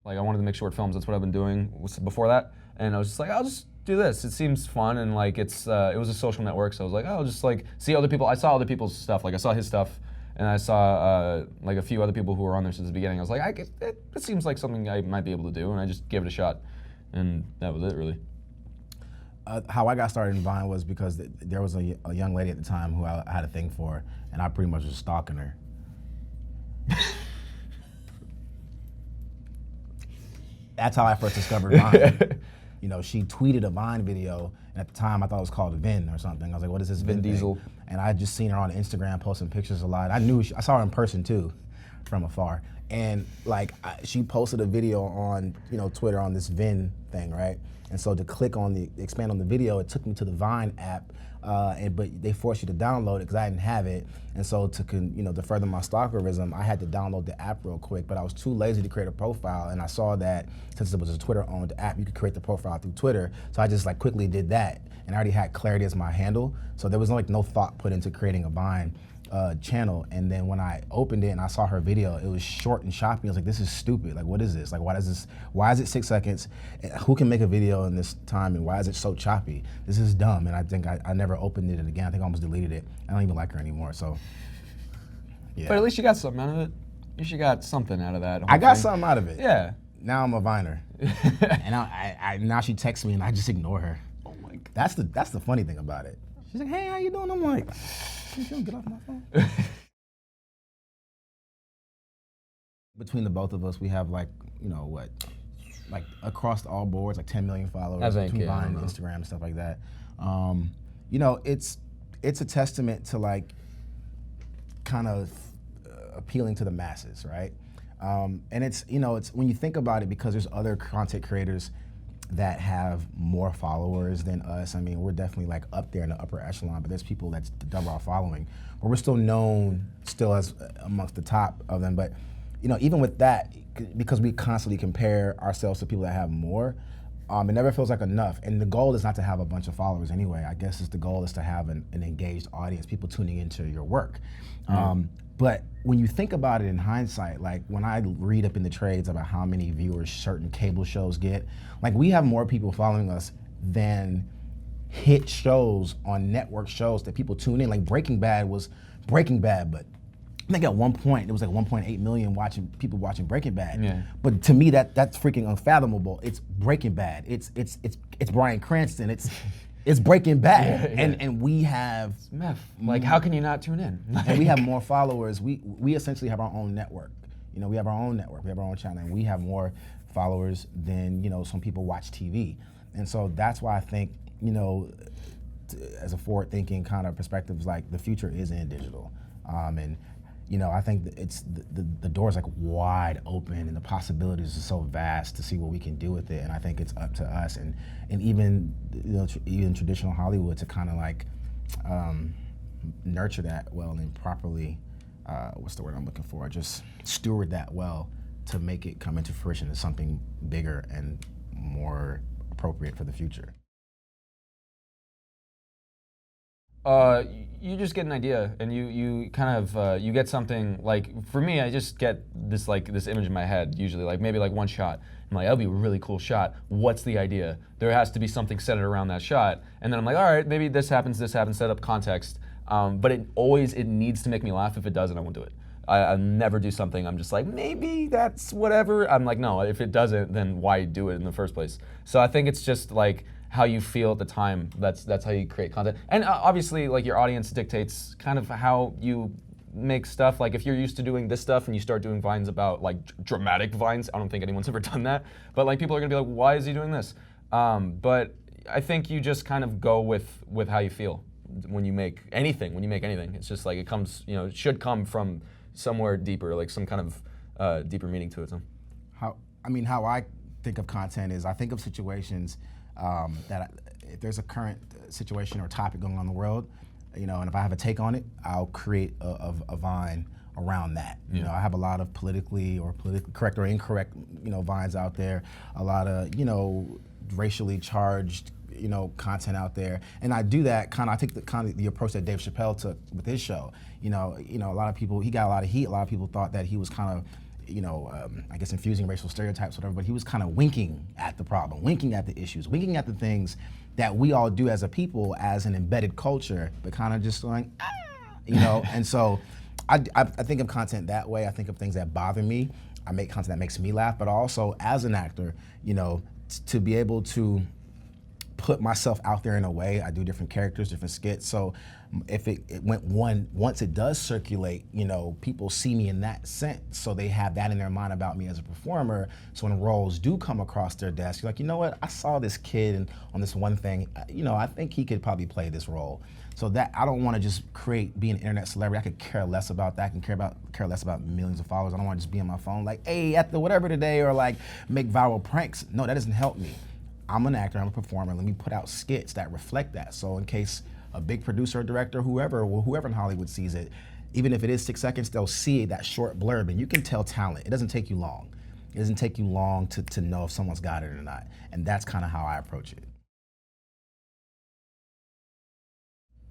Like I wanted to make short films. That's what I've been doing before that. And I was just like, I'll just do this. It seems fun, and like it was a social network. So I was like, oh, I'll just like see other people. I saw other people's stuff. Like I saw his stuff, and I saw like a few other people who were on there since the beginning. I was like, it seems like something I might be able to do, and I just gave it a shot, and that was it really. How I got started in Vine was because there was a young lady at the time who I had a thing for, and I pretty much was stalking her. That's how I first discovered Vine. You know, she tweeted a Vine video, and at the time I thought it was called Vin or something. I was like, what is this Vin Diesel thing? And I had just seen her on Instagram posting pictures a lot. I saw her in person too, from afar. And like, she posted a video on, you know, Twitter on this Vin thing, right? And so to click on expand on the video, it took me to the Vine app, but they forced you to download it because I didn't have it. And so to further my stalkerism, I had to download the app real quick, but I was too lazy to create a profile. And I saw that since it was a Twitter-owned app, you could create the profile through Twitter. So I just like quickly did that. And I already had Klarity as my handle. So there was like no thought put into creating a Vine channel. And then when I opened it and I saw her video, it was short and choppy. I was like, this is stupid. Like, what is this? Like, why is it 6 seconds? Who can make a video in this time, and why is it so choppy? This is dumb. And I think I never opened it again. I think I almost deleted it. I don't even like her anymore, so yeah. But at least you got something out of it. You should got something out of that. I got something out of it. Yeah. Now I'm a Viner. And now she texts me and I just ignore her. Oh my God. That's the funny thing about it. She's like, hey, how you doing? I'm like, you don't get off my phone. Between the both of us, we have like, you know what, like across all boards, like 10 million followers between Vine, Instagram, and stuff like that. You know, it's a testament to like kind of appealing to the masses, right? And it's, you know, it's when you think about it, because there's other content creators that have more followers than us. I mean, we're definitely like up there in the upper echelon, but there's people that's double our following, but we're still known as amongst the top of them. But you know, even with that, because we constantly compare ourselves to people that have more, it never feels like enough. And the goal is not to have a bunch of followers anyway. I guess the goal is to have an engaged audience, people tuning into your work. But when you think about it in hindsight, like when I read up in the trades about how many viewers certain cable shows get, like we have more people following us than hit shows on network shows that people tune in. Like Breaking Bad was Breaking Bad, but I think at one point it was like 1.8 million people watching Breaking Bad. Yeah. But to me that's freaking unfathomable. It's Breaking Bad. It's Bryan Cranston. It's Breaking Bad. Yeah. And we have meth. Like how can you not tune in? And we have more followers. We essentially have our own network. You know, we have our own network. We have our own channel, and we have more followers than, you know, some people watch TV. And so that's why I think, you know, as a forward-thinking kind of perspective, is like the future is in digital, and you know, I think it's the door's like wide open, and the possibilities are so vast to see what we can do with it. And I think it's up to us, and even, you know, even traditional Hollywood to kind of like nurture that well and properly. What's the word I'm looking for? Just steward that well to make it come into fruition as something bigger and more appropriate for the future. You just get an idea, and you kind of you get something. Like for me, I just get this image in my head usually, like maybe like one shot. I'm like, that'll be a really cool shot. What's the idea? There has to be something centered around that shot, and then I'm like, all right, maybe this happens, set up context. But it needs to make me laugh. If it doesn't, I won't do it. I never do something I'm just like, maybe that's whatever. I'm like, no, if it doesn't, then why do it in the first place? So I think it's just like how you feel at the time. That's how you create content. And obviously, like your audience dictates kind of how you make stuff. Like if you're used to doing this stuff and you start doing vines about like dramatic vines, I don't think anyone's ever done that. But like people are gonna be like, why is he doing this? But I think you just kind of go with how you feel when you make anything. It's just like it comes, you know, it should come from somewhere deeper, like some kind of deeper meaning to it. So. How I think of content is I think of situations that if there's a current situation or topic going on in the world, you know, and if I have a take on it, I'll create a vine around that. Yeah. You know, I have a lot of politically correct or incorrect, you know, vines out there, a lot of, you know, racially charged, you know, content out there, and I do that I take the approach that Dave Chappelle took with his show. You know, a lot of people, he got a lot of heat. A lot of people thought that he was kind of, I guess infusing racial stereotypes, whatever, but he was kind of winking at the problem, winking at the issues, winking at the things that we all do as a people, as an embedded culture, but kind of just going, and so I think of content that way. I think of things that bother me. I make content that makes me laugh, but also as an actor, to be able to put myself out there in a way. I do different characters, different skits. So if it went once it does circulate, people see me in that sense. So they have that in their mind about me as a performer. So when roles do come across their desk, you're like, you know what? I saw this kid on this one thing. I think he could probably play this role. So that I don't want to just be an internet celebrity. I could care less about that. I can care less about millions of followers. I don't want to just be on my phone like, hey, at the whatever today, or like make viral pranks. No, that doesn't help me. I'm an actor, I'm a performer, let me put out skits that reflect that. So in case a big producer or director, whoever in Hollywood sees it, even if it is 6 seconds, they'll see that short blurb, and you can tell talent. It doesn't take you long. It doesn't take you long to know if someone's got it or not. And that's kind of how I approach it.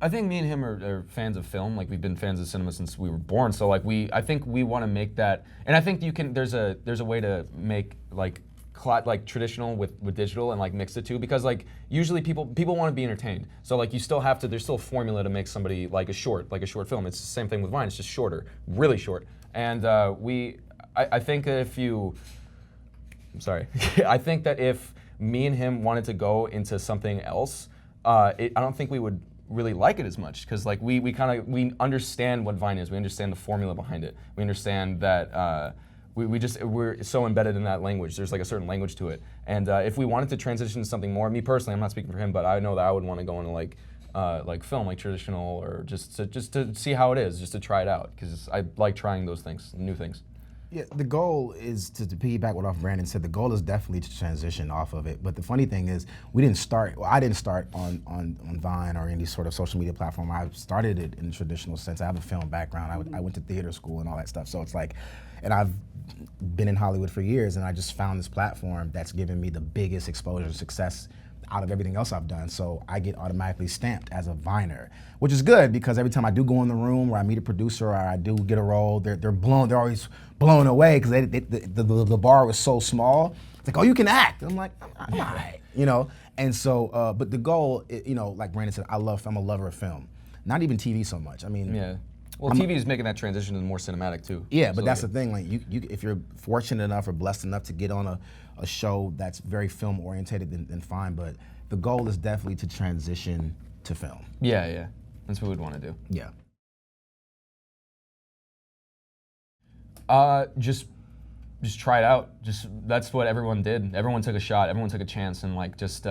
I think me and him are fans of film. Like, we've been fans of cinema since we were born. So like I think we want to make that, and I think there's a way to make like traditional with digital and like mix the two, because like usually people want to be entertained. So like there's still a formula to make somebody like a short film. It's the same thing with Vine. It's just shorter, really short. And I think that I think that if me and him wanted to go into something else, I don't think we would really like it as much, because like we understand what Vine is. We understand the formula behind it. We understand that we're so embedded in that language. There's like a certain language to it. And if we wanted to transition to something more, me personally, I'm not speaking for him, but I know that I would want to go into like film, like traditional, or just to see how it is, just to try it out, because I like trying those things, new things. Yeah, the goal is to piggyback what Brandon said. The goal is definitely to transition off of it. But the funny thing is, I didn't start on Vine or any sort of social media platform. I started it in the traditional sense. I have a film background. I went to theater school and all that stuff. So it's like, and I've been in Hollywood for years, and I just found this platform that's given me the biggest exposure and success out of everything else I've done. So I get automatically stamped as a Viner, which is good, because every time I do go in the room or I meet a producer or I do get a role, they're always blown away, because the bar was so small. It's like, oh, you can act. I'm like, I'm all right, And so, but the goal, like Brandon said, I'm a lover of film. Not even TV so much. I mean, yeah. Well, TV is making that transition to more cinematic too. Yeah, but that's the thing. Like, you if you're fortunate enough or blessed enough to get on a show that's very film oriented, then fine. But the goal is definitely to transition to film. Yeah, that's what we'd want to do. Yeah. Just try it out. That's what everyone did. Everyone took a shot. Everyone took a chance, and like just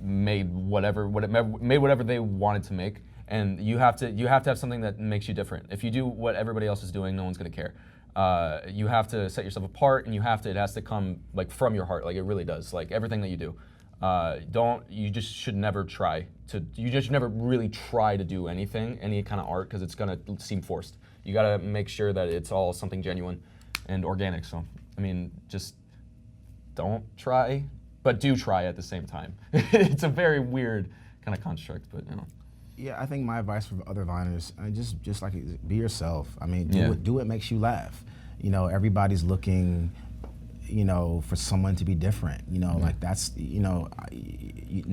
made whatever they wanted to make. And you have to have something that makes you different. If you do what everybody else is doing, no one's gonna care. You have to set yourself apart, and it has to come like from your heart. Like, it really does. Like everything that you do. You just never really try to do anything, any kind of art, because it's gonna seem forced. You gotta make sure that it's all something genuine and organic. So, I mean, just don't try, but do try at the same time. It's a very weird kind of construct, but Yeah, I think my advice for other Viners, just like, be yourself. I mean, do what makes you laugh. Everybody's looking, for someone to be different. Like that's, no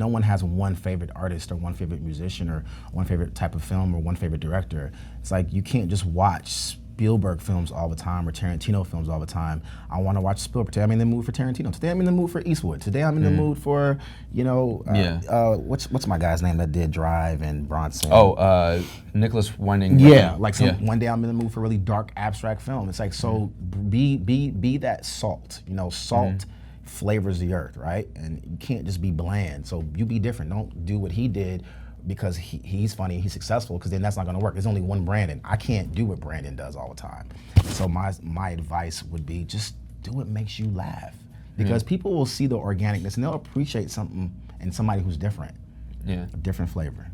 one has one favorite artist or one favorite musician or one favorite type of film or one favorite director. It's like, you can't just watch Spielberg films all the time or Tarantino films all the time. I want to watch Spielberg. Today I'm in the mood for Tarantino. Today I'm in the mood for Eastwood. Today I'm in the mood for, what's my guy's name that did Drive and Bronson? Nicholas Winding. Yeah, one day I'm in the mood for really dark abstract film. It's like, so be that salt. Salt flavors the earth, right? And you can't just be bland. So you be different. Don't do what he did because he's funny, he's successful, because then that's not gonna work. There's only one Brandon. I can't do what Brandon does all the time. So my advice would be, just do what makes you laugh. Because people will see the organicness and they'll appreciate something in somebody who's different. Yeah. A different flavor.